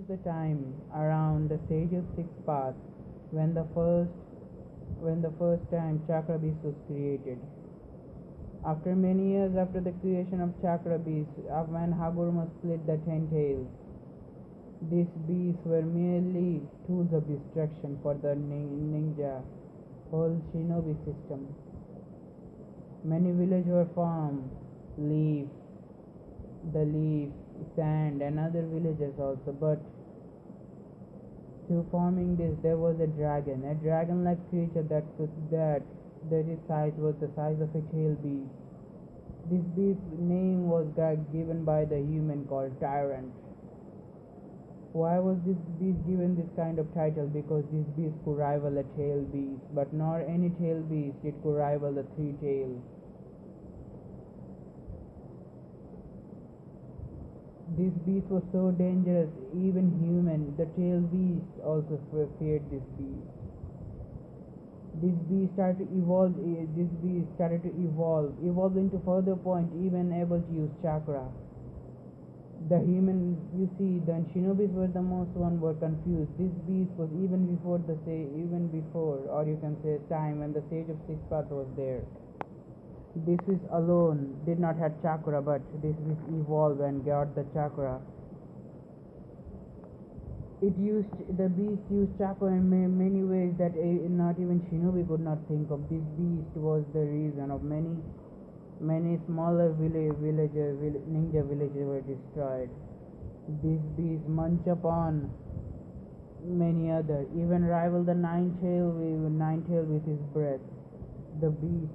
The time around the stage of six path when the first time chakra beast was created. After many years after the creation of chakra beast, when Haguruma split the ten tails, these beasts were merely tools of destruction for the ninja whole shinobi system. Many villages were formed, leaf, the leaf, sand, and other villages also, but to forming this, there was a dragon-like creature that its size was the size of a tail beast. This beast's name was given by the human called Tyrant. Why was this beast given this kind of title? Because this beast could rival a tail beast, but not any tail beast. It could rival the three tails. This beast was so dangerous, even human, the tail beast also feared this beast. This beast started to evolve. Evolve into further point, even able to use chakra. The human, you see, the shinobis were the most one were confused. This beast was even before, or you can say, time when the sage of six path was there. This beast alone did not have chakra, but this beast evolved and got the chakra. The beast used chakra in many ways that not even shinobi could not think of. This beast was the reason of many smaller ninja villages were destroyed. This beast munch upon many other, even rival the nine tail with his breath. The beast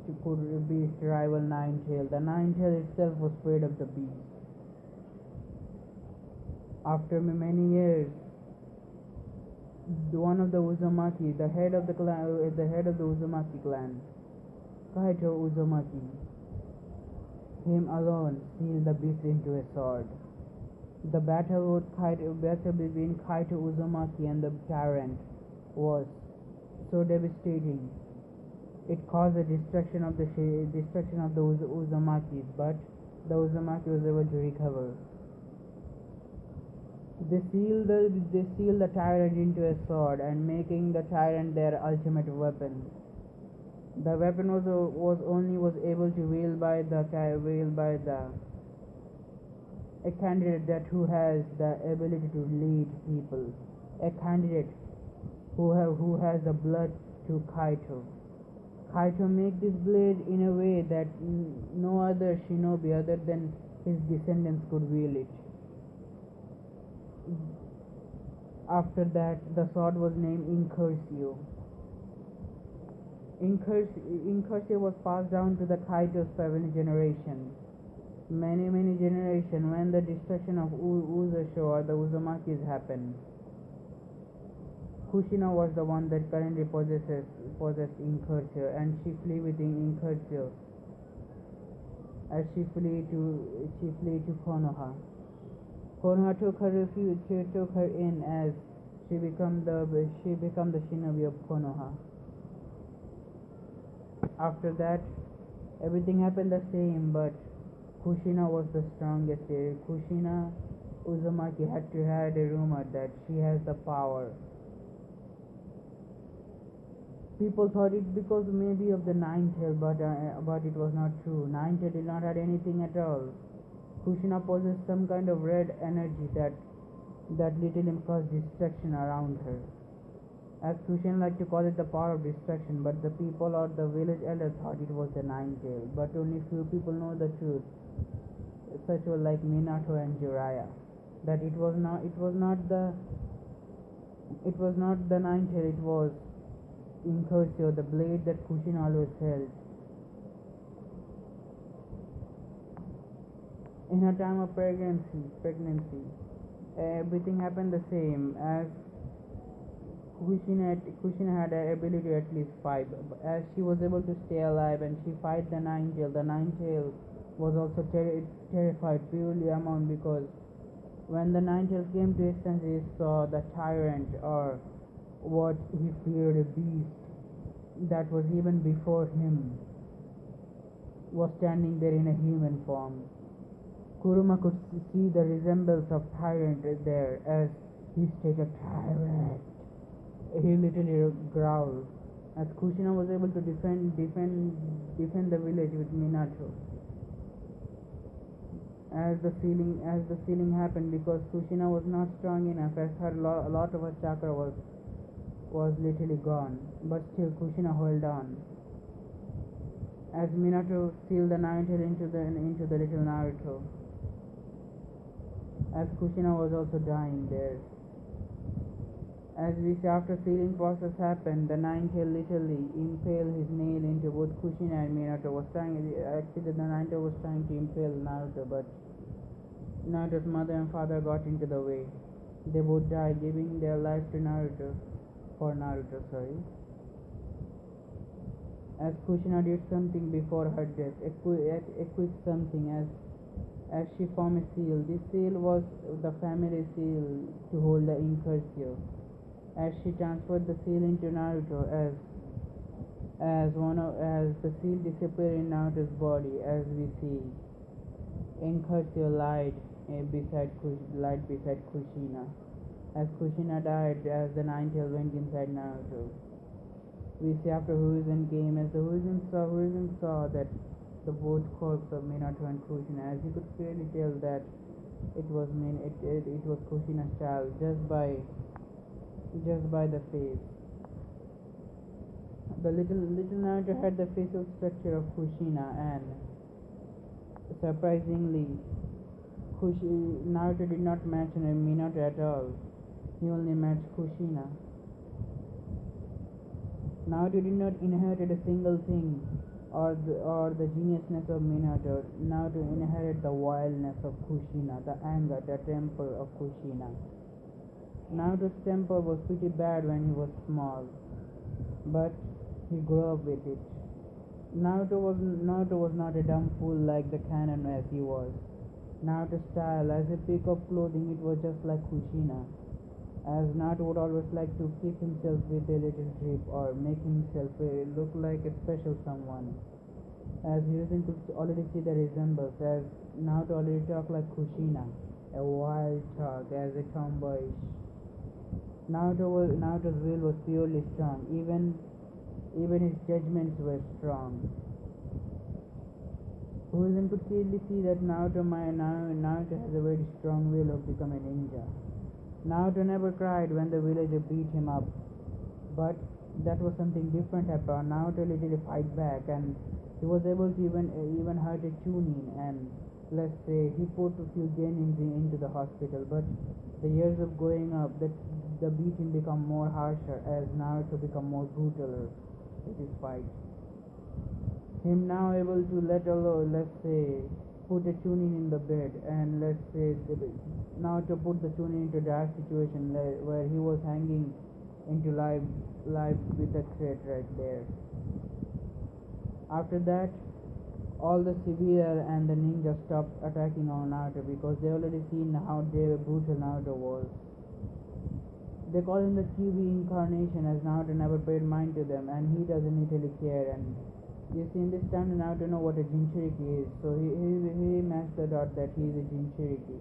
rival nine tail. The nine tail itself was afraid of the beast. After many years, one of the Uzumaki, the head of the Uzumaki clan, Kaito Uzumaki, him alone sealed the beast into a sword. The battle between Kaito Uzumaki and the tyrant was so devastating. It caused the destruction of the Uzumakis, but the Uzumaki was able to recover. They sealed the tyrant into a sword, and making the tyrant their ultimate weapon. The weapon was able to wield by a candidate that who has the ability to lead people, a candidate who has the blood to Kaito. Kaito make this blade in a way that no other shinobi other than his descendants could wield it. After that, the sword was named incursio. Incursio was passed down to the Kaito's seventh generation. Many generations when the destruction of Uzusho or the Uzumakis happened. Kushina was the one that currently possessed incursio, and she flee with incursio as she flee to Konoha. Konoha took her in as she become the shinobi of Konoha. After that, everything happened the same, but Kushina was the strongest. Kushina Uzumaki had a rumor that she has the power. People thought it because maybe of the nine tail, but it was not true. Nine tail did not have anything at all. Kushina possessed some kind of red energy that little him caused destruction around her. As Kushina liked to call it the power of destruction, but the people or the village elders thought it was the nine tail. But only few people know the truth. Such were like Minato and Jiraiya. That it was not the nine tail. It was incursio, the blade that Kushina always held. In her time of pregnancy, everything happened the same. As Kushina had the ability to at least fight. As she was able to stay alive and she fight the nine tail was also terrified purely among because when the nine tail came to his senses, he saw the tyrant, or what he feared, a beast that was even before him, was standing there in a human form. Kuruma could see the resemblance of tyrant there, as He stated tyrant. He literally growled. As Kushina was able to defend the village with Minato. As the ceiling happened, because Kushina was not strong enough, as a lot of her chakra was literally gone. But still Kushina held on. As Minato sealed the nine tail into the little Naruto. As Kushina was also dying there. As we see, after sealing process happened, the nine-tail literally impaled his nail into both Kushina and Minato. Actually the nine-tail was trying to impale Naruto, but Naruto's mother and father got into the way. They both died, giving their life to Naruto. For Naruto, sorry. As Kushina did something before her death, a quick something, as she formed a seal. This seal was the family seal to hold the incursio. As she transferred the seal into Naruto, as the seal disappeared in Naruto's body, as we see, incursio lied beside Kushina. As Kushina died, as the nine-tail went inside Naruto. We see after Hiruzen came, as the Hiruzen saw that the both corpse of Minato and Kushina, as he could clearly tell that it was Kushina's child just by the face. The little Naruto had the facial structure of Kushina, and surprisingly, Naruto did not match Minato at all. He only matched Kushina. Naruto did not inherit a single thing, or the geniusness of Minato. Naruto inherited the wildness of Kushina, the anger, the temper of Kushina. Naruto's temper was pretty bad when he was small, but he grew up with it. Naruto was not a dumb fool like the canon as he was. Naruto's style, as a pick of clothing, it was just like Kushina. As Naruto would always like to keep himself with a little drip or make himself look like a special someone. As Hiruzen could already see the resemblance, as Naruto already talked like Kushina, a wild talk, as a tomboyish. Naruto's will was purely strong. Even his judgments were strong. Hiruzen could clearly see that Naruto has a very strong will of becoming a ninja. Naruto never cried when the villager beat him up, but that was something different happened. Naruto literally fight back, and he was able to even hurt a Chunin, and let's say he put a few genins into the hospital. But the years of growing up, the beating become more harsher as Naruto become more brutaler with his fight. Him now able to let's say, put a Chunin in the bed, and let's say Naruto put the Chunin into a dire situation where he was hanging into life with a threat right there. After that, all the civilians and the ninjas stopped attacking on Naruto because they already seen how brutal Naruto was. They call him the QB incarnation, as Naruto never paid mind to them, and he doesn't really care. And you see, in this time Naruto know what a Jinchuriki is, so he matched the dot that he is a Jinchuriki.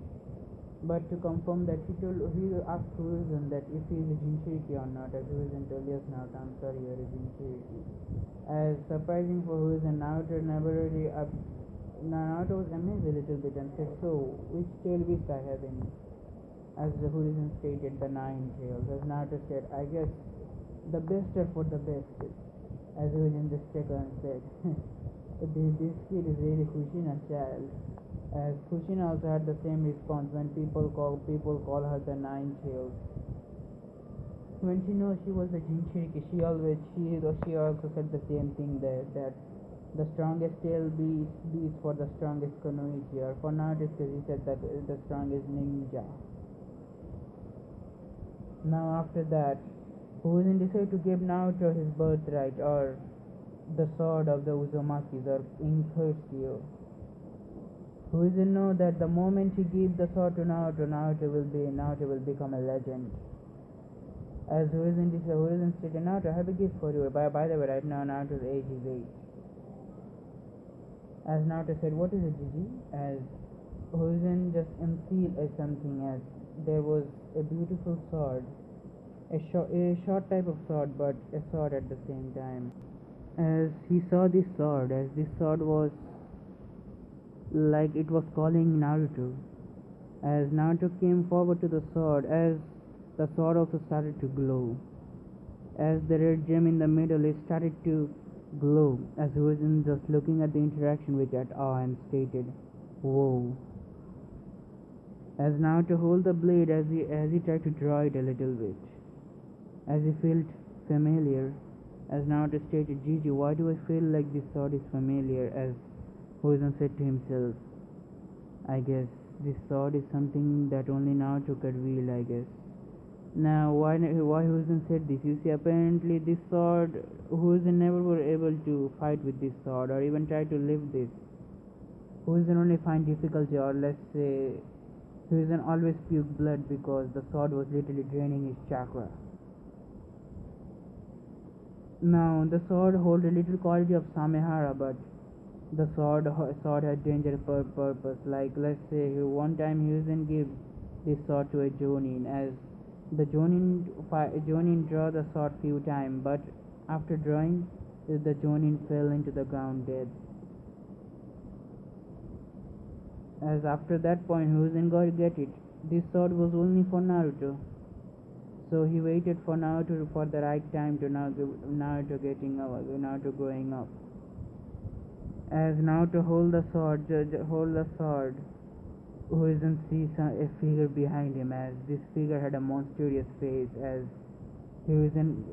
But to confirm that, he asked Hiruzen that if he is a Jinchuriki or not, as Hiruzen told, yes Naruto, I'm sorry, you are a Jinchuriki. As surprising for Hiruzen, Naruto was amazed a little bit and said, so, which tail wish I have in? As the Hiruzen stated, the 9 tails. As Naruto said, I guess the best are for the best. As Hiruzen just checked and said, this kid is really Kushina's child. As Kushina also had the same response when people call her the 9 tails. When she knows she was a Jinchuriki, she also said the same thing there, that the strongest tail beats for the strongest Kunoichi, or for Naruto he said that the strongest ninja. Now after that, Hiruzen decided to give Naruto his birthright, or the sword of the Uzumakis, or incursio. Hiruzen know that the moment he gives the sword to Naruto will become a legend. As Hiruzen stated, Naruto, I have a gift for you. By the way, right now Naruto's age is 8. As Naruto said, what is it, Gigi? As Hiruzen just unsealed something, as there was a beautiful sword, a short type of sword, but a sword at the same time. As he saw this sword, as this sword was like it was calling Naruto, as Naruto came forward to the sword, as the sword also started to glow, as the red gem in the middle it started to glow, as Hosen just looking at the interaction with that awe and stated, "Whoa." As now to hold the blade as he tried to draw it a little bit, as he felt familiar, as now to stated, "Gigi, why do I feel like this sword is familiar?" As Hosen said to himself, "I guess this sword is something that only Naruto could wield, I guess." Now, why Hosen said this? You see, apparently this sword, Hosen never were able to fight with this sword or even try to lift this. Hosen only find difficulty, or let's say, Hosen always puke blood because the sword was literally draining his chakra. Now, the sword holds a little quality of Samehara, but the sword had dangerous purpose. Like, let's say, one time Hosen gave this sword to a Jonin, as the Jonin draw the sword few times, but after drawing, the Jonin fell into the ground dead. As after that point, Hosen got to get it. This sword was only for Naruto. So he waited for Naruto for the right time to Naruto growing up. As Naruto hold the sword, Hosen sees a figure behind him, as this figure had a monstrous face. As Hosen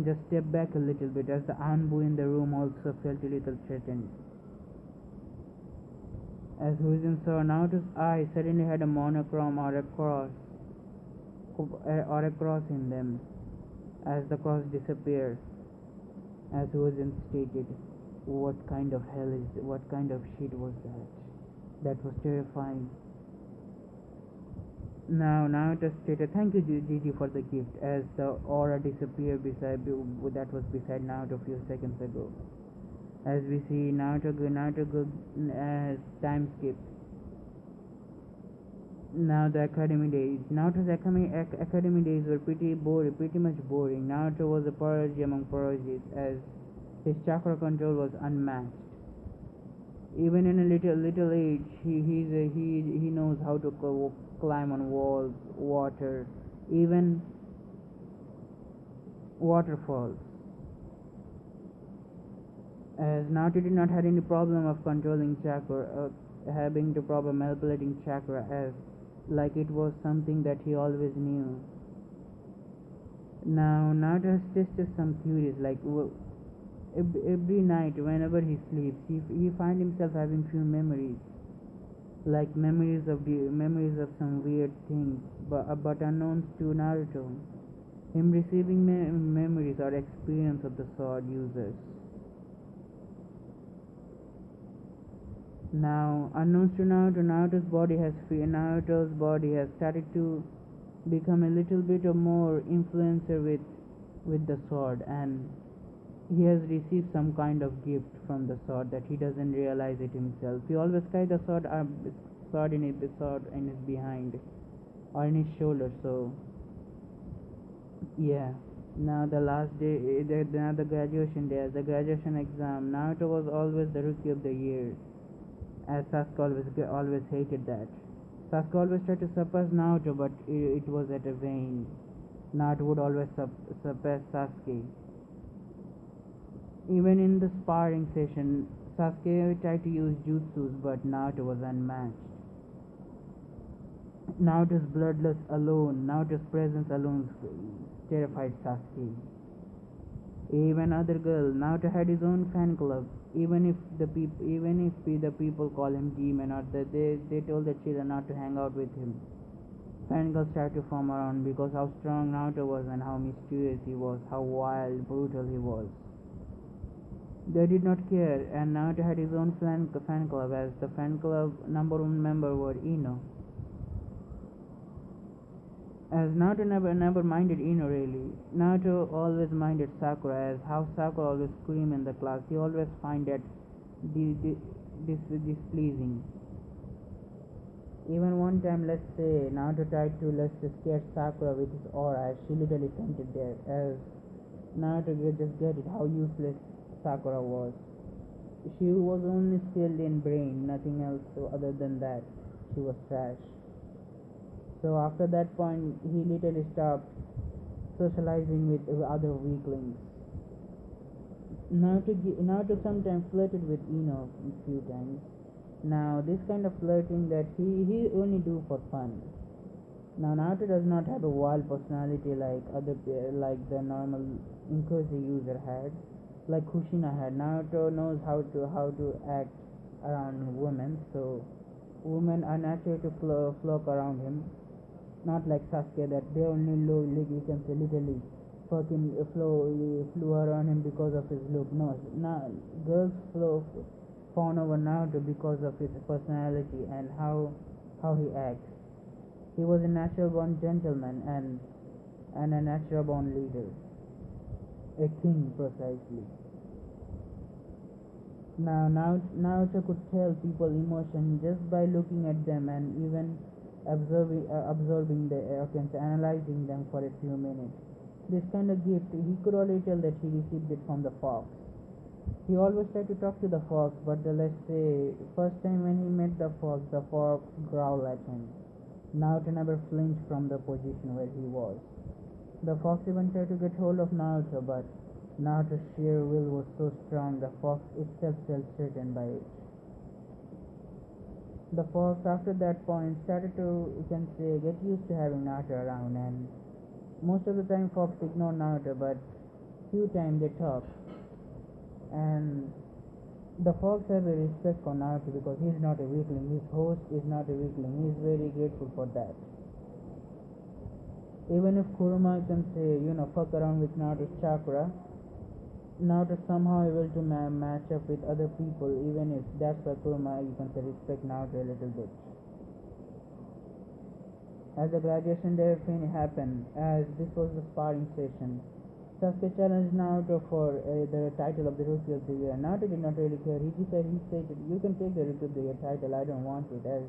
just stepped back a little bit, as the Anbu in the room also felt a little threatened. As Hosen saw, Naruto's eyes suddenly had a monochrome or a cross in them. As the cross disappeared, as Hosen stated, what kind of shit was that? That was terrifying. Now Naruto stated, "Thank you, Gigi, for the gift," as the aura disappeared that was beside Naruto a few seconds ago. As we see Naruto as time skip. Now the academy days. Naruto's academy days were pretty much boring. Naruto was a prodigy among prodigies, as his chakra control was unmatched. Even in a little age, he knows how to climb on walls, water, even waterfalls. As Naruto did not have any problem of controlling chakra, having the problem manipulating chakra, as like it was something that he always knew. Now Naruto has tested some theories, like every night whenever he sleeps, he finds himself having few memories, like memories of some weird things, but unknown to Naruto. Him receiving memories or experience of the sword users. Now, unknowns to Naruto, Naruto's body has started to become a little bit of more influencer with the sword, and he has received some kind of gift from the sword that he doesn't realize it himself. He always carries the sword in his behind or in his shoulder. So yeah. Now the last day, now the graduation day, as the graduation exam, Naruto was always the rookie of the year, as Sasuke always hated that. Sasuke always tried to surpass Naruto, but it was at a vain. Naruto would always surpass Sasuke. Even in the sparring session, Sasuke tried to use jutsus, but Naruto was unmatched. Naruto's Naruto's presence alone terrified Sasuke. Even other girl, Naruto had his own fan club. Even if the people call him demon, or they told the children not to hang out with him, fan girls started to form around because how strong Naruto was and how mysterious he was, how wild, brutal he was. They did not care, and Naruto had his own fan club, as the fan club number one member was Ino. As Naruto never minded Ino really. Naruto always minded Sakura, as how Sakura always screamed in the class. He always find that displeasing. Even one time, let's say, Naruto tried to, let's say, scare Sakura with his aura as she literally fainted there. As Naruto just get it how useless Sakura was. She was only skilled in brain, nothing else. So other than that, she was trash. So after that point, he literally stopped socializing with other weaklings. Naruto sometimes flirted with Ino a few times. Now this kind of flirting that he only do for fun. Now Naruto does not have a wild personality like like the normal incursio user had, like Kushina had. Naruto knows how to act around women, so women are natural to flock around him. Not like Sasuke that they only like you can say literally fucking flew around him because of his look. No, girls fawn over Naruto because of his personality and how he acts. He was a natural born gentleman and a natural born leader, a king precisely. Now Naruto could tell people emotion just by looking at them and even absorbing the analyzing them for a few minutes. This kind of gift, he could already tell that he received it from the fox. He always tried to talk to the fox, but let's say first time when he met the fox growled at him. Naruto never flinched from the position where he was. The fox even tried to get hold of Naruto, but Naruto's sheer will was so strong the fox itself felt threatened by it. The fox after that point started to, you can say, get used to having Naruto around, and most of the time fox ignore Naruto, but few times they talk. And the fox have a respect for Naruto because he is not a weakling. His host is not a weakling. He is very grateful for that. Even if Kuruma can say, fuck around with Naruto's chakra, Naruto somehow able to match up with other people, even if that's why Kuruma, you can say, respect Naruto a little bit. As the graduation day happened, as this was the sparring session, Sasuke challenged Naruto for the title of the Rookie of the Year. Naruto did not really care. He stated, you can take the Rookie of the Year title, I don't want it. As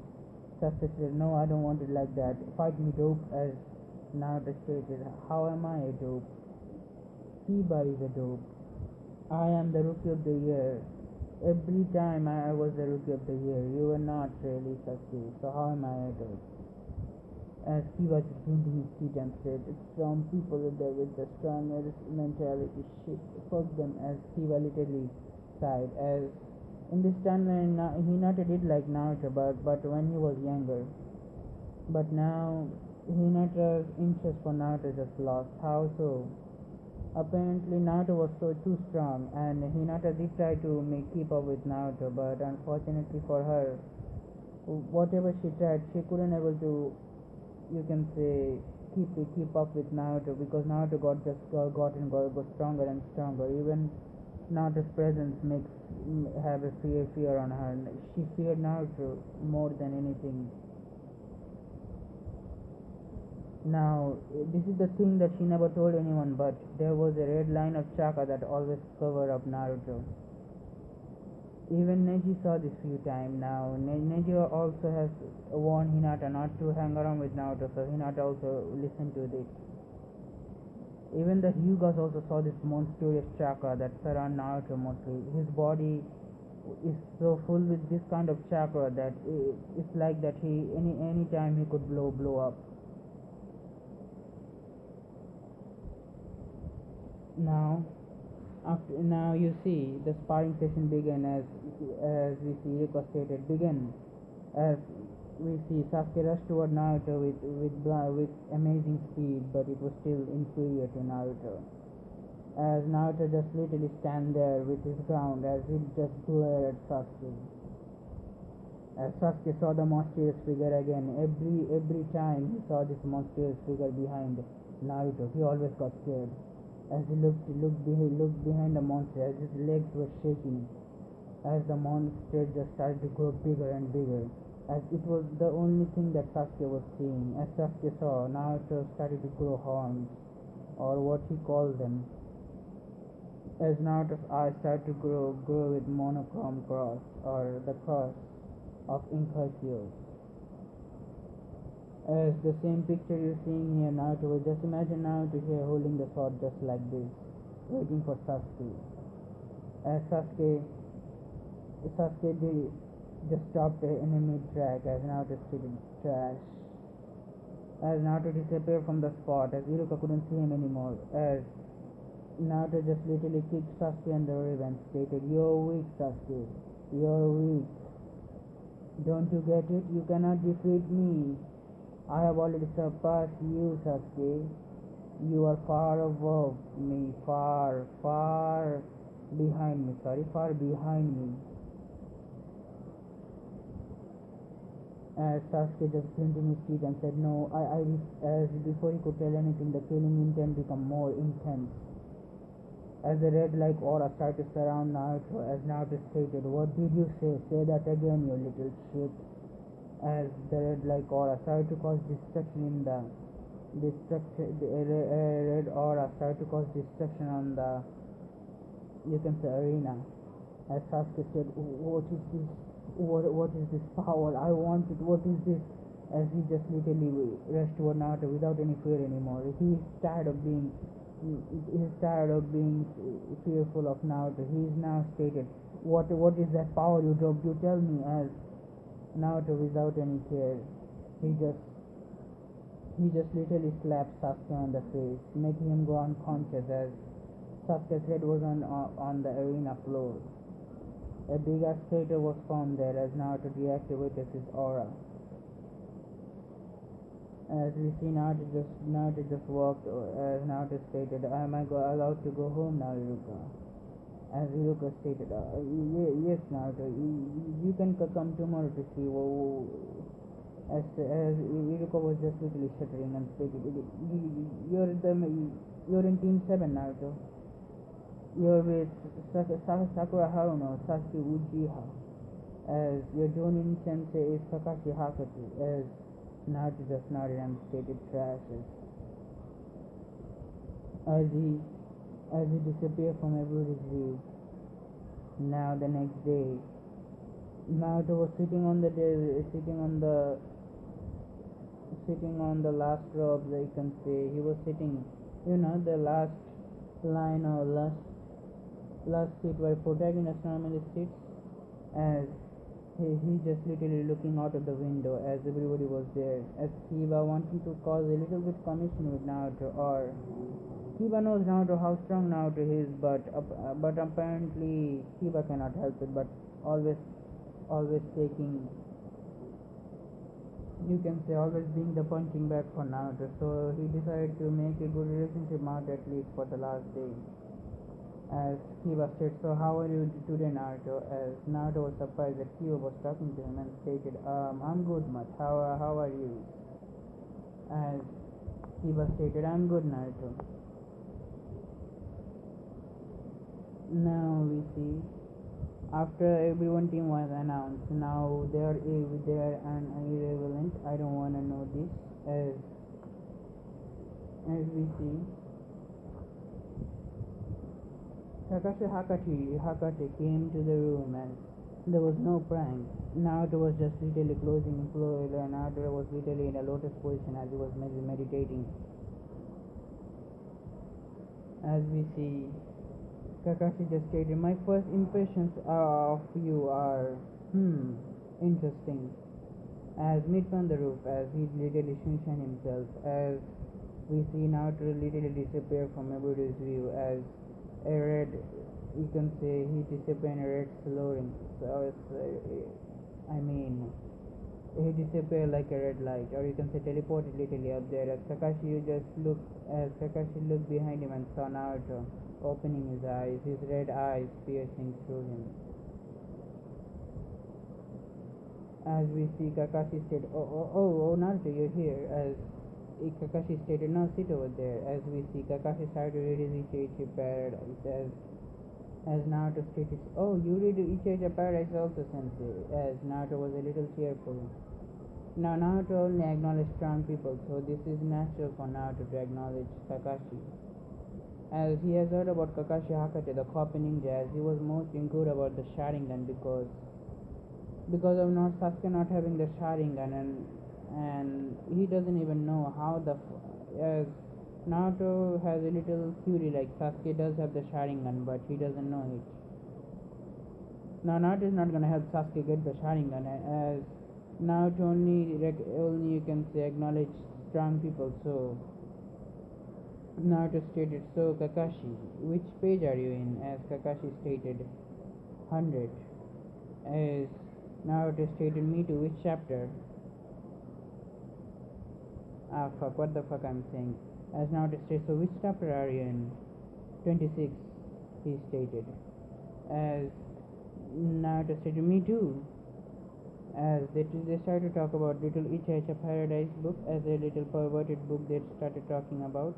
Sasuke said, no, I don't want it like that. Fight me, dope. As Naruto stated, how am I a dope? Kiba is a dope. I am the Rookie of the Year. Every time I was the Rookie of the Year. You were not really Sasuke. So how am I a dope? As Kiba just painting his feet and said, it's some people there with the strong mentality. Shit, fuck them. As Kiba literally sighed. As in this timeline, Hinata did like Naruto, but when he was younger. But now Hinata's interest for Naruto just lost. How so? Apparently Naruto was so too strong, and Hinata did try to keep up with Naruto, but unfortunately for her, whatever she tried, she couldn't able to, you can say, keep up with Naruto because Naruto got stronger and stronger. Even Naruto's presence makes have a fear on her. She feared Naruto more than anything. Now, this is the thing that she never told anyone, but there was a red line of chakra that always covered up Naruto. Even Neji saw this few times. Now, Neji also has warned Hinata not to hang around with Naruto, so Hinata also listened to this. Even the Hyugas also saw this monstrous chakra that surround Naruto mostly. His body is so full with this kind of chakra that it's like that any time he could blow up. Now you see the sparring session began as we see Rico stated began as we see Sasuke rushed toward Naruto with amazing speed, but it was still inferior to Naruto. As Naruto just literally stand there with his ground as he just glared at Sasuke. As Sasuke saw the monstrous figure again, every time he saw this monstrous figure behind Naruto, he always got scared. As he looked behind the monster, as his legs were shaking, as the monster just started to grow bigger and bigger, as it was the only thing that Sasuke was seeing. As Sasuke saw, Naruto started to grow horns, or what he called them. As Naruto's eyes started to grow with monochrome cross, or the cross of incursio. As the same picture you're seeing here now, to just imagine now to here holding the sword just like this, waiting for Sasuke. As Sasuke just stopped in a mid track as Naruto stated trash. As Naruto disappeared from the spot, as Iruka couldn't see him anymore, as Naruto just literally kicked Sasuke in the rib and stated, "You're weak, Sasuke. You're weak. Don't you get it? You cannot defeat me. I have already surpassed you, Sasuke. You are far above me, far behind me. Sorry, far behind me." As Sasuke just grinned in his teeth and said, "No, as before he could tell anything, the killing intent became more intense. As the red-like aura started to surround Naruto, as Naruto stated, "What did you say? Say that again, you little shit." As the red-like aura started to cause destruction in the red aura started to cause destruction on the, you can say, arena. As Sasuke said, "What is this? What is this power? I want it. What is this?" As he just literally rushed toward Naruto without any fear anymore. He's tired of being fearful of Naruto. He's now stated, "What is that power you dropped? You tell me." As Naruto, without any care, he just he just literally slapped Sasuke on the face, making him go unconscious. As Sasuke's head was on the arena floor. A big ass crater was found there as Naruto deactivated his aura. As we see, Naruto just walked, as Naruto stated, "Am I allowed to go home now, Iruka?" As Iruka stated, "Yes, Naruto, you can come tomorrow to see." As Iruka was just literally shuddering and stated, You're in Team 7, Naruto. You're with Sakura Haruno, Sasuke Uchiha. As your Jonin sensei is Kakashi Hakati." As Naruto just nodded and stated trashes. As he disappeared from everybody's view. Now the next day, Naruto was sitting on the last robe, you can say. He was sitting, the last line or last seat where protagonist normally sits. As he just literally looking out of the window as everybody was there. As Kiba wanting to cause a little bit commotion with Naruto, or Kiba knows Naruto how strong Naruto is, but apparently Kiba cannot help it, but always taking, you can say, always being the punching bag for Naruto. So he decided to make a good relationship out at least for the last day. As Kiba said, "So how are you today, Naruto?" As Naruto was surprised that Kiba was talking to him and stated, "I'm good, much. How are you?" As Kiba stated, "I'm good, Naruto." Now we see, after everyone team was announced, now they are an irrelevant. I don't wanna know this. As we see, Kakashi Hakate came to the room and there was no prank. Naruto was just literally closing floor. Naruto was literally in a lotus position as he was meditating. As we see, Kakashi just stated, "My first impressions of you are, interesting." As meets on the roof, as he literally sunshine himself, as we see Naruto literally disappear from everybody's view, as a red, you can say, he disappeared in a red slowing. So he disappeared like a red light, or you can say teleported literally up there. As Kakashi looked behind him and saw Naruto opening his eyes, his red eyes piercing through him. As we see, Kakashi said, "Oh, Naruto, you're here." As Kakashi stated, "Now sit over there." As we see, Kakashi started to read his Ichi Paradise. As Naruto stated, "Oh, you read Ichi Paradise also, Sensei." As Naruto was a little cheerful. Now Naruto only acknowledged strong people, so this is natural for Naruto to acknowledge Kakashi. As he has heard about Kakashi Hakate, the copy ninja, as he was most inquisitive about the Sharingan because of not Sasuke not having the Sharingan, and and he doesn't even know how as Naruto has a little theory like Sasuke does have the Sharingan, but he doesn't know it. Now Naruto is not gonna help Sasuke get the Sharingan, as Naruto only you can say acknowledge strong people. So Naruto stated, so Kakashi, which page are you in? As Kakashi stated, 100. As Naruto stated, me too, which chapter? Ah fuck, what the fuck I'm saying. As Naruto stated, so which chapter are you in? 26, he stated. As Naruto stated, me too. As they started to talk about Little Icha Paradise book as a little perverted book they started talking about.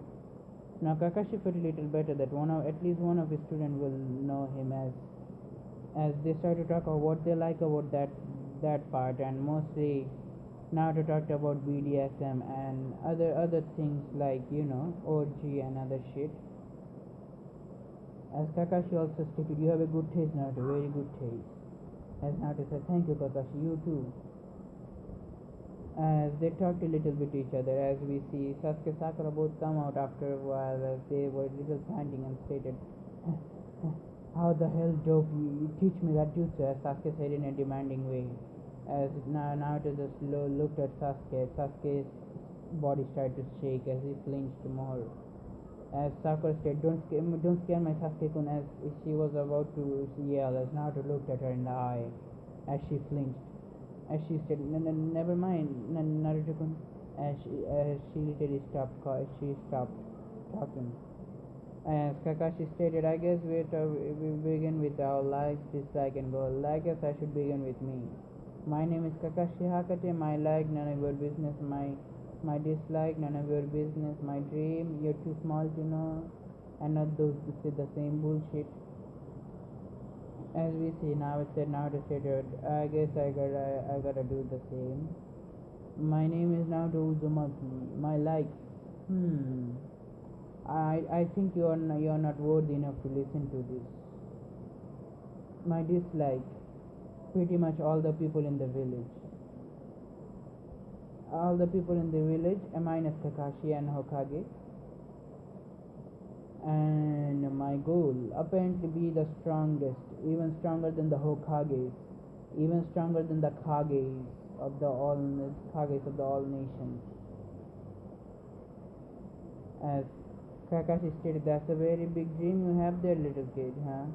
Now Kakashi felt a little better that at least one of his students will know him, as they started to talk about what they like about that part, and mostly Naruto talked about BDSM and other things like orgy and other shit. As Kakashi also stated, you have a good taste, Naruto, very good taste. As Naruto said, thank you Kakashi, you too. As they talked a little bit to each other, as we see Sasuke and Sakura both come out after a while, as they were little panting and stated, how the hell dope you teach me that jutsu, as Sasuke said in a demanding way. As Naruto just looked at Sasuke's body started to shake as he flinched more. As Sakura said, don't scare my Sasuke-kun, as she was about to yell, as Naruto looked at her in the eye, as she flinched. As she said, never mind, Naruto-kun, as she literally she stopped talking. As Kakashi stated, I guess we begin with our likes, dislike, and goal. I guess I should begin with me. My name is Kakashi Hakate. My like, none of your business. My dislike, none of your business. My dream, you're too small to know, and not those who say the same bullshit. As we see now, it said Naruto stated, I guess I gotta do the same. My name is Naruto Uzumaki. My likes, I think you're not worthy enough to listen to this. My dislike, pretty much all the people in the village. All the people in the village, minus Kakashi and Hokage. And my goal, apparently be the strongest, even stronger than the Hokages, even stronger than the Kages of the all nations. As Kakashi stated, that's a very big dream you have there, little kid, huh?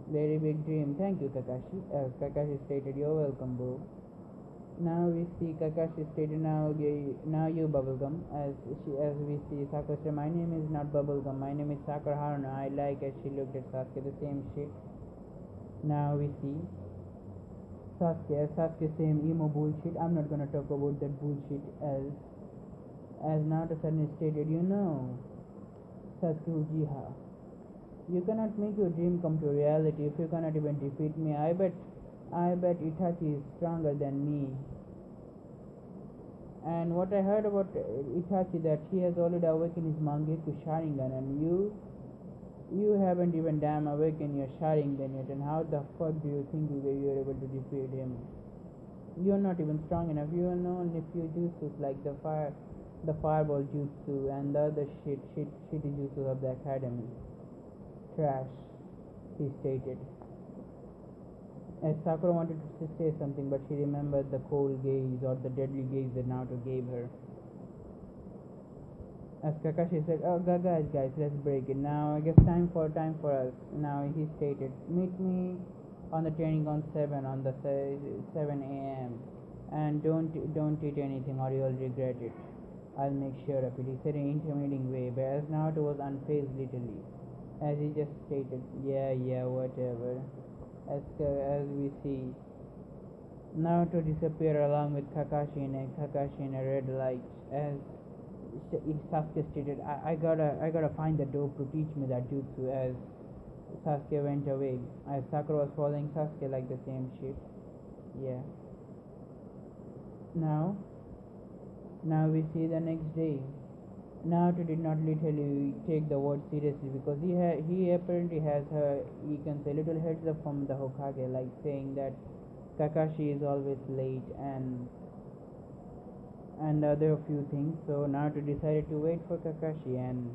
Very big dream. Thank you, Kakashi. As Kakashi stated, you're welcome, bro. Now we see Kakashi stated, now you Bubblegum. As we see Sakura said, my name is not Bubblegum, my name is Sakura Haruna. I like, as she looked at Sasuke, the same shit. Now we see Sasuke same emo bullshit. I'm not gonna talk about that bullshit. As Naruto suddenly stated, Sasuke Uchiha, you cannot make your dream come to reality if you cannot even defeat me. I bet Itachi is stronger than me. And what I heard about Itachi, that he has already awakened his Mangekyou Sharingan, and you haven't even damn awakened your Sharingan yet. And how the fuck do you think you were able to defeat him? You're not even strong enough. You know only few jutsus like the fireball jutsu and the other shitty jutsu of the academy. Trash, he stated. As Sakura wanted to say something, but she remembered the cold gaze or the deadly gaze that Naruto gave her. As Kakashi said, "Oh, guys, let's break it now. I guess time for us." Now he stated, "Meet me on the training ground 7 on the 7 a.m. and don't eat anything or you'll regret it. I'll make sure of it." He said in an intimidating way, but as Naruto was unfazed literally, as he just stated, "Yeah, whatever." As we see Naruto disappear along with Kakashi in a red light. As Sasuke stated, I gotta find the dope to teach me that jutsu. As Sasuke went away, as Sakura was following Sasuke like the same shit. Yeah. Now we see the next day. Naruto did not literally take the word seriously because he apparently has you can say little heads up from the Hokage, like saying that Kakashi is always late, and and other few things. So Naruto decided to wait for Kakashi, and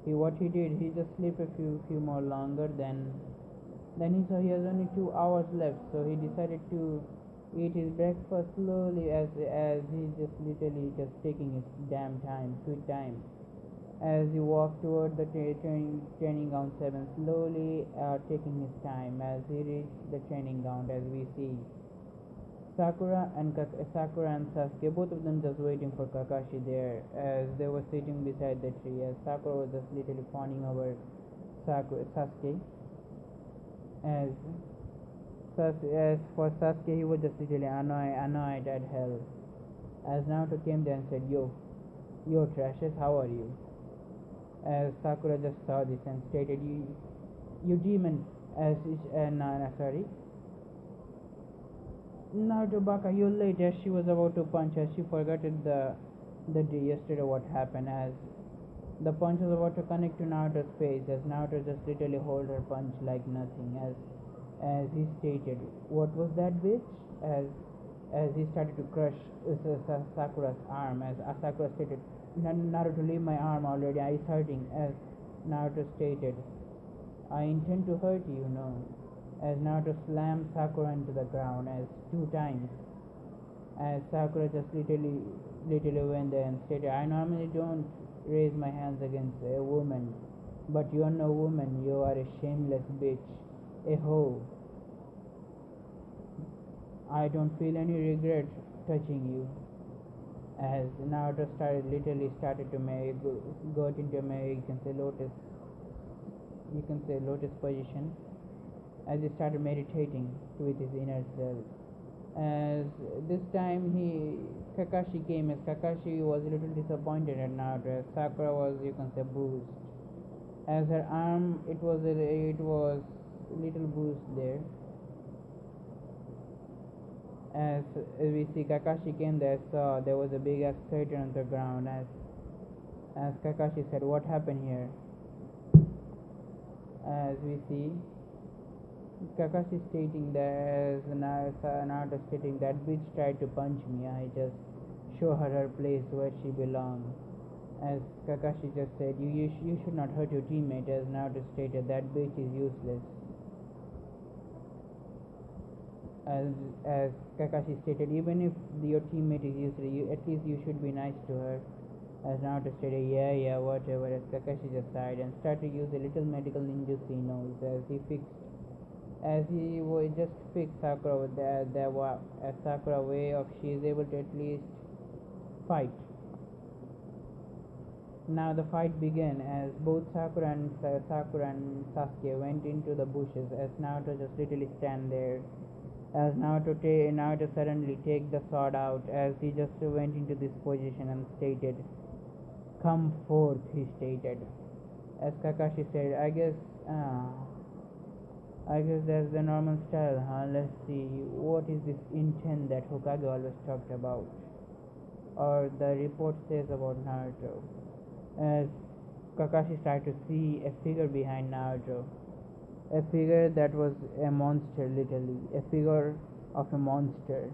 what he did, he just slept a few more longer. Then he saw he has only 2 hours left, so he decided to eat his breakfast slowly, as he just literally just taking his damn time, sweet time. As he walked toward the training ground 7, slowly taking his time as he reached the training ground, as we see Sakura and Sasuke, both of them just waiting for Kakashi there, as they were sitting beside the tree, as Sakura was just literally fawning over Sasuke, as as for Sasuke, he was just literally annoyed at hell, as Naruto came there and said, yo Trashes, how are you? As Sakura just saw this and stated, you demon, sorry, Naruto Baka, you late, as she was about to punch, as she forgot the day yesterday what happened, as the punch was about to connect to Naruto's face, as Naruto just literally hold her punch like nothing, as he stated, what was that bitch? As he started to crush Sakura's arm, as Sakura stated, Naruto, leave my arm already, it's hurting. As Naruto stated, I intend to hurt you, as Naruto slammed Sakura into the ground as 2 times, as Sakura just literally went there and stated, I normally don't raise my hands against a woman, but you are no woman, you are a shameless bitch, a hoe. I don't feel any regret touching you. As Naruto started to make got into you can say lotus position, as he started meditating with his inner self. As this time Kakashi came, as Kakashi was a little disappointed at Naruto, as Sakura was, you can say, bruised, as her arm it was little bruised there. As we see Kakashi came there, saw there was a big ass crater on the ground, as Kakashi said, what happened here? As we see Kakashi stating that, as Naruto stating, that bitch tried to punch me, I just show her place where she belongs. As Kakashi just said, you should not hurt your teammate, as Naruto stated, that bitch is useless. As Kakashi stated, even if your teammate is useless, at least you should be nice to her. As Naruto stated, yeah, whatever. As Kakashi just sighed and started to use a little medical ninjutsu he knows, as he would just fix Sakura with as Sakura way of she is able to at least fight. Now the fight began, as both Sakura and Sasuke went into the bushes, as Naruto just literally stand there. As Naruto suddenly take the sword out, as he just went into this position and stated, come forth, he stated. As Kakashi said, I guess that's the normal style, huh? Let's see, what is this intent that Hokage always talked about? Or the report says about Naruto. As Kakashi started to see a figure behind Naruto. A figure that was a monster, literally. A figure of a monster.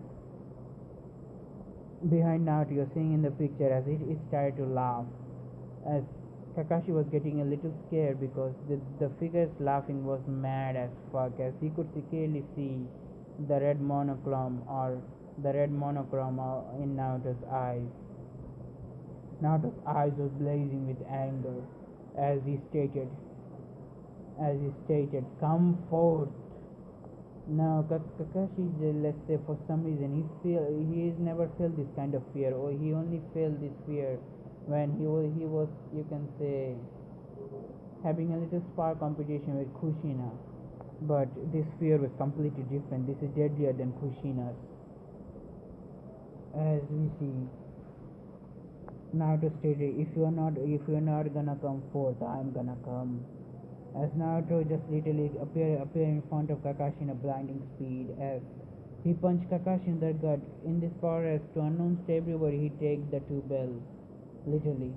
Behind Naruto, you're seeing in the picture, as it started to laugh. As Kakashi was getting a little scared, because the figure's laughing was mad as fuck, as he could clearly see the red monochrome in Naruto's eyes. Naruto's eyes was blazing with anger, as he stated, come forth. Now Kakashi, let's say, for some reason he has never felt this kind of fear, or he only felt this fear when he was, you can say, having a little spar competition with Kushina. But this fear was completely different. This is deadlier than Kushina's. As we see, Naruto stated, if you are not gonna come forth, I'm gonna come. As Naruto just literally appear in front of Kakashi in a blinding speed, as he punched Kakashi in the gut. In this forest, to announce to everybody, he takes the 2 bells, literally.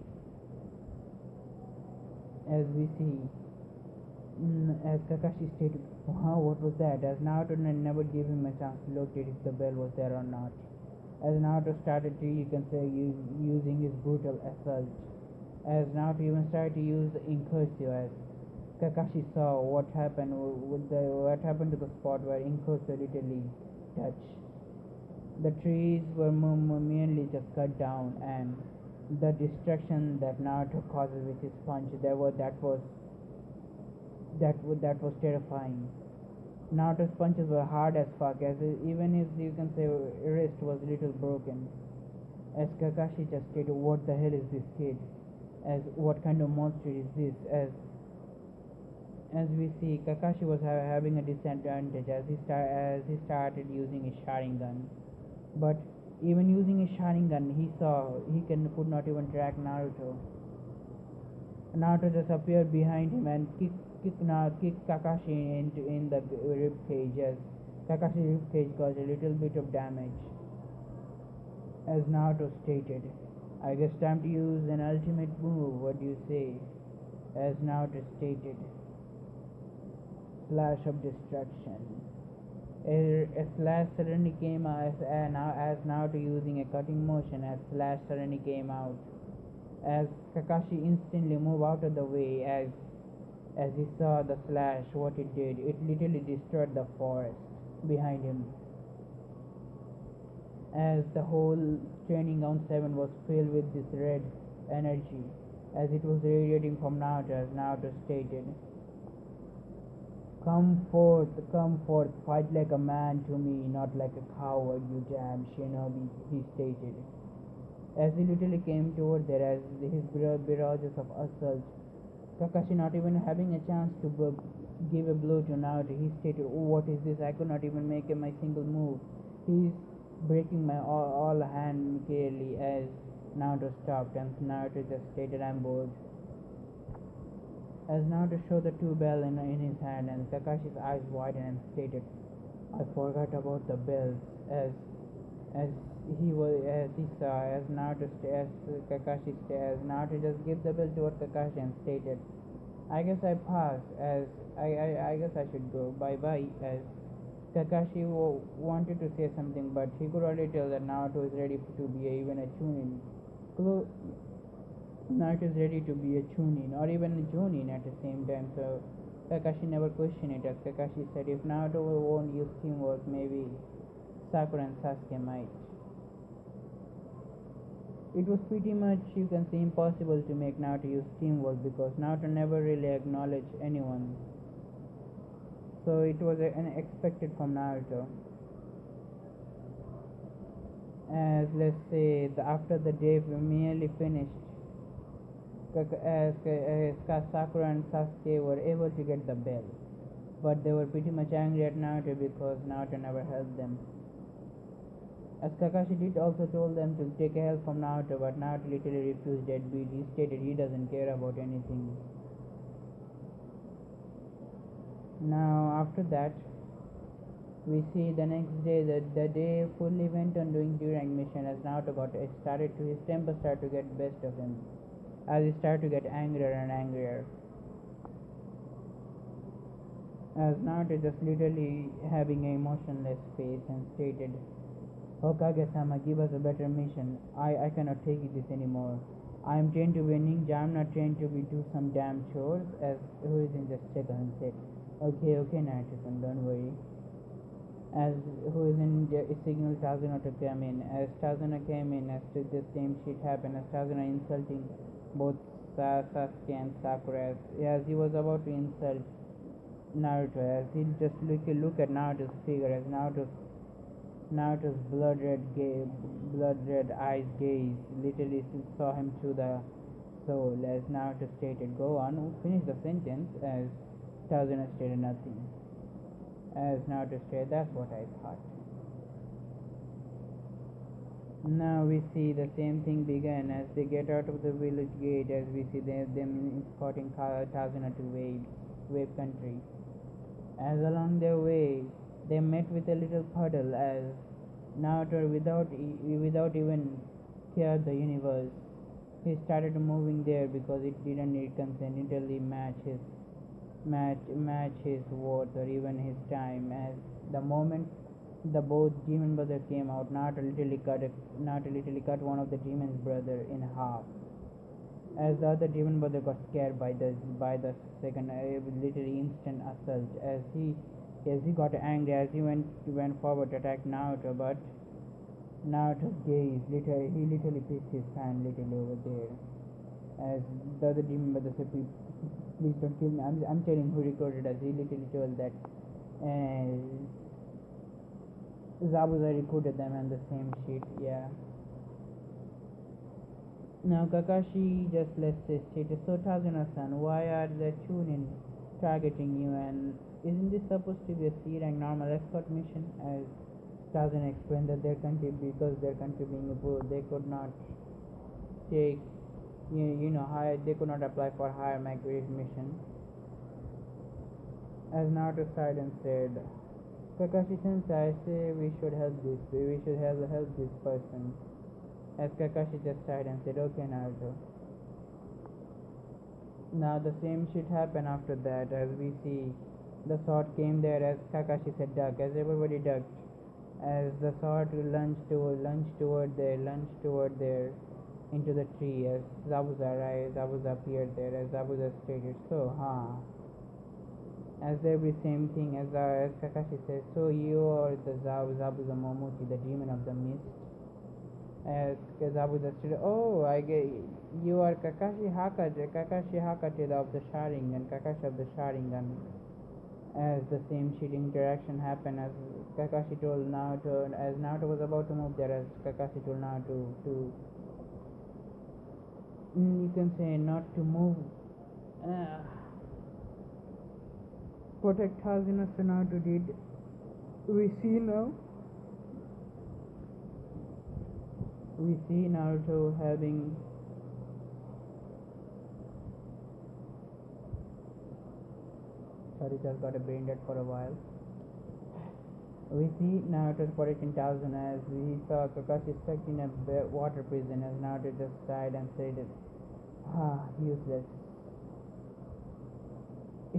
As we see, as Kakashi stated, wow, what was that? As Naruto never gave him a chance to look at if the bell was there or not. as Naruto started to, you can say, using his brutal assault, as Naruto even started to use the incursio, as Kakashi saw what happened to the spot where incursio literally touched. The trees were merely just cut down, and the destruction that Naruto causes with his punch, that was terrifying. Naruto's punches were hard as fuck, as even his, you can say, wrist was a little broken. As Kakashi just stated, what the hell is this kid? As what kind of monster is this? As we see, Kakashi was having a disadvantage as he started using his Sharingan. But even using his Sharingan, he saw he could not even track Naruto. Naruto just appeared behind him and kicked Kakashi in the rib cage, as Kakashi's rib cage caused a little bit of damage. As Naruto stated, I guess time to use an ultimate move, what do you say? As Naruto stated, Slash of Destruction. A slash suddenly came out as Naruto using a cutting motion, as Slash suddenly came out. As Kakashi instantly moved out of the way, as he saw the slash, what it did, it literally destroyed the forest behind him. As the whole training ground 7 was filled with this red energy, as it was radiating from Naruto, as Naruto stated, come forth, fight like a man to me, not like a coward, you damn shinobi, he stated. As he literally came toward there, as his barrages of assault, Kakashi not even having a chance to give a blow to Naruto, he stated, oh, what is this? I could not even make my single move. He's breaking my all hand clearly, as Naruto stopped, and Naruto just stated, I'm bored. As Naruto showed the two bells in his hand, and Kakashi's eyes widened and stated, I forgot about the bells, as he saw, as Naruto just gave the bell toward Kakashi and stated, I guess I passed, as I guess I should go, bye bye, as Kakashi wanted to say something, but he could already tell that Naruto is ready to be even a chunin. Naruto is ready to be a chunin, or even a chunin at the same time, so Kakashi never questioned it, as Kakashi said, if Naruto won't use teamwork, maybe Sakura and Sasuke might. It was pretty much, you can say, impossible to make Naruto use teamwork, because Naruto never really acknowledged anyone. So it was unexpected from Naruto. As let's say after the day merely finished, as Sakura and Sasuke were able to get the bell, but they were pretty much angry at Naruto because Naruto never helped them. As Kakashi did also told them to take help from Naruto, but Naruto literally refused deadbeat. He stated he doesn't care about anything. Now after that, we see the next day that the day fully went on doing Durang mission, as Naruto his temper started to get best of him, as he started to get angrier and angrier. As Naruto just literally having an emotionless face and stated, Hokage-sama, give us a better mission. I cannot take this anymore. I am trained to be a ninja, I am not trained to do some damn chores, as Hiruzen just checked and said, okay, Naruto-san, don't worry. As Hiruzen signaled Tazuna to come in. As Tazuna came in, as to the same shit happened, as Tazuna insulting both Sasuke and Sakura, as he was about to insult Naruto, as he just look at Naruto's figure, as Naruto's blood red eyes gaze literally saw him through the soul, as Naruto stated, go on, finish the sentence, as Tazuna stated nothing. As Naruto stated, that's what I thought. Now we see the same thing began as they get out of the village gate, as we see them escorting Tazuna to wave country. As along their way, they met with a little puddle, as Naruto, without even care the universe, he started moving there because it didn't need consent, match his worth or even his time. As the moment the both demon brother came out. Naruto literally cut one of the demon's brother in half. As the other demon brother got scared by the second literally instant assault, as he got angry, as he went forward to attack Naruto, but Naruto's gaze he literally pissed his pants literally over there. As the other demon brother said, please don't kill me. I'm telling who recorded us. He literally told that Zabuza recruited them and the same shit. Yeah. Now Kakashi just lets say status. So Tazuna-san, why are the Chunin targeting you, and isn't this supposed to be a C rank normal escort mission? As Tazuna explained that because their country being a poor, they could not take higher, they could not apply for higher migration mission. As Naruto sighed and said, Kakashi sensei, I say we should help this person. As Kakashi just sighed and said, okay Naruto. Now the same shit happened after that, as we see the sword came there as Kakashi said duck, as everybody ducked. As the sword lunged toward there into the tree, as Zabuza appeared there, as Zabuza stated, so as every same thing as Kakashi says, so you are the Zabuza Momochi, the demon of the mist. As Zabuza stated, oh, I get you are Kakashi Hakate of the Sharingan, Kakashi of the Sharingan. As the same shit interaction happened, as Kakashi told Naruto, as Naruto was about to move there, as Kakashi told Naruto to you can say not to move. Protect Hazina, so Naruto did. We see Naruto having sorry, just got a brain dead for a while. We see Naruto's protecting Tazuna, as we saw Kakashi stuck in a water prison, as Naruto just died and said, useless.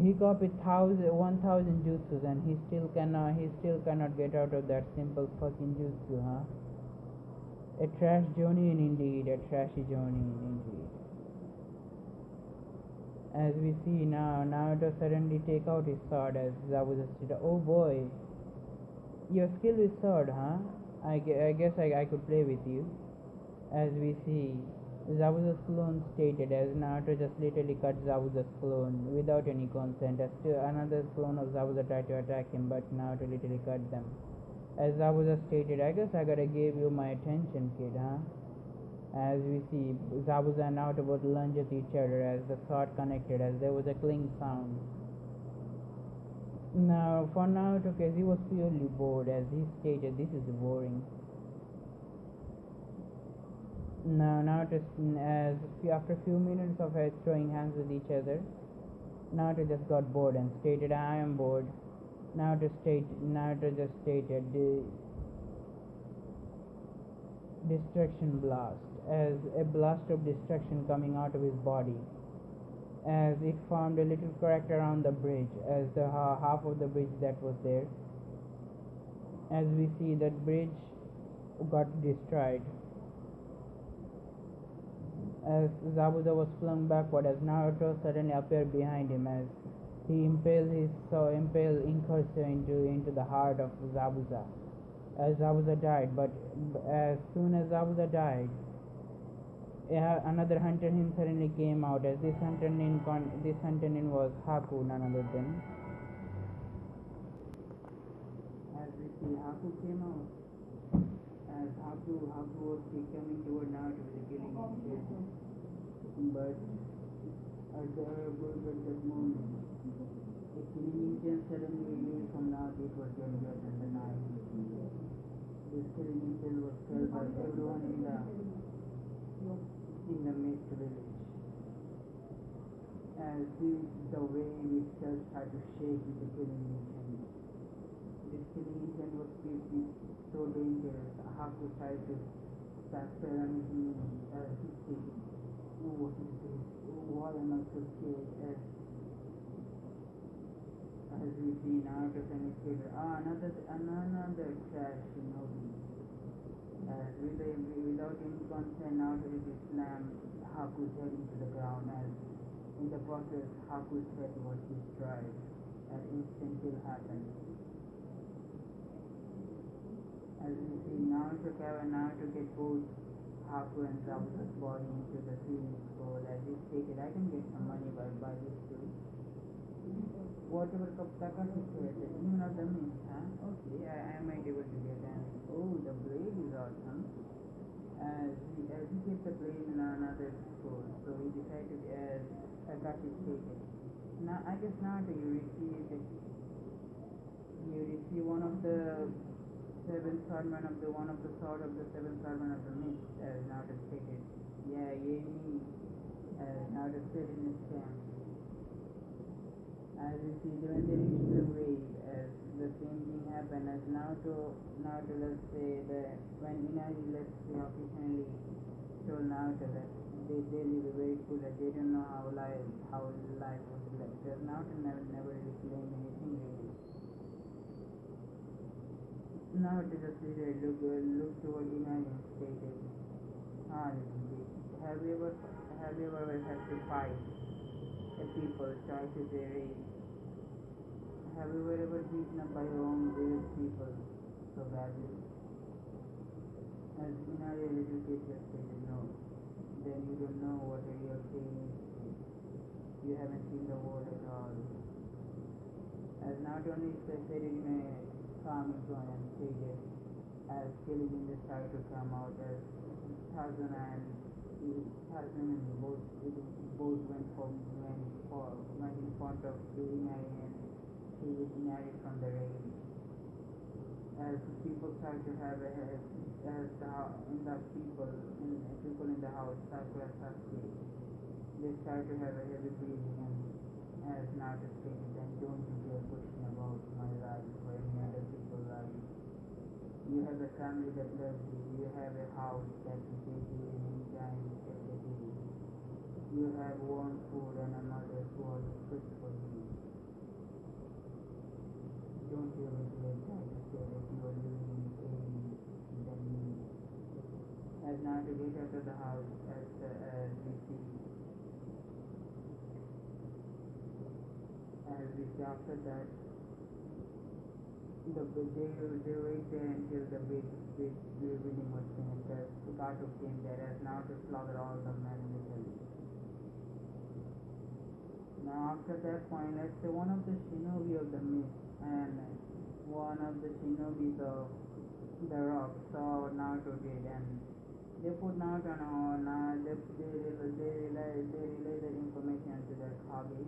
He copied 1,000 jutsus and he still cannot get out of that simple fucking jutsu, A trash journey indeed, a trashy journey indeed. As we see now, Naruto suddenly take out his sword, as Zabuza said, oh boy, you're skilled with sword, I guess I could play with you. As we see, Zabuza's clone stated, as Naruto just literally cut Zabuza's clone without any consent, as still another clone of Zabuza tried to attack him, but Naruto literally cut them. As Zabuza stated, I guess I gotta give you my attention, kid, As we see, Zabuza and Naruto both lunge at each other as the sword connected, as there was a cling sound. Now, for Naruto, case he was purely bored, as he stated, this is boring. Now, Naruto, after a few minutes of throwing hands with each other, Naruto just got bored and stated, I am bored. Naruto just stated, the destruction blast, as a blast of destruction coming out of his body, as it formed a little crack around the bridge, as the half of the bridge that was there. As we see, that bridge got destroyed. As Zabuza was flung backward, as Naruto suddenly appeared behind him, as he impaled incursio into the heart of Zabuza. As Zabuza died, but as soon as Zabuza died, another hunter nin suddenly came out, as this hunter nin was Haku, none other than. As we see, Haku came out, as Haku was coming toward Naruto with a killing intent, but at that moment, a killing intent suddenly released from Naruto. It was Gengar and the knife. This killing intent was felt by everyone in the mist village, as the wave itself had to shake with the killing intent. This killing intent was so dangerous. Haku tried to fell on his knees, as he said, what is this? Why am I so scared? As As we see Naruto semi-skater. Another trash shinobi. Without any consent, Naruto just slammed Haku's head into the ground, as in the process, Haku's head was destroyed. An instant kill happened. As we see Naruto get both Haku and Zabuza's body into the Phoenix Gold. As this take it, I can get some money by this too. Whatever Kakashi said, even of the mist, huh? Okay, I might able to get an. Oh, the blade is awesome. As he gets the blade in another scroll, so he decided as Kakashi take it. Now I guess now you receive one of the one of the sword of the seven swordmen of the mist as now to take it. Yeah, yay me. As now to sit in his camp. As you see, when they reach the raid, as the same thing happened, as now to let's say that when Inari let's say officially told Naruto that they live very cool, that they don't know how life was like. Because Naruto never really claimed anything really. Naruto just look toward Inari and stated, little bitch, have you ever had to fight the people try to their raid? Have you ever beaten up by your own brave people so badly? As Inari a little kid just stated no. Then you don't know what a real pain is. You haven't seen the world at all. As not only said it in a calming tone and stated as killing in the start to come out as Tarzan and both went in front of the Inari and he was Inari from the raid. As people start to have people in the house, Sakura Sasuke, they start to have a heavy breathing and as Naruto stated, then don't you dare question about my life or any other people's life. You have a family that loves you. You have a house that will take you in any time every day. You have warm food and a mother who always cooks for you. Don't you ever dare try to say that you are living in pain than me. As Naruto gets out of the house, as we see after that, they wait there until the big building was finished. As Kakashi came there, as Naruto slaughtered all the men literally. Now after that point, let's say one of the shinobi of the mist and one of the shinobis of the rock saw Naruto did, and they put Naruto on. They relay that information to their Kage.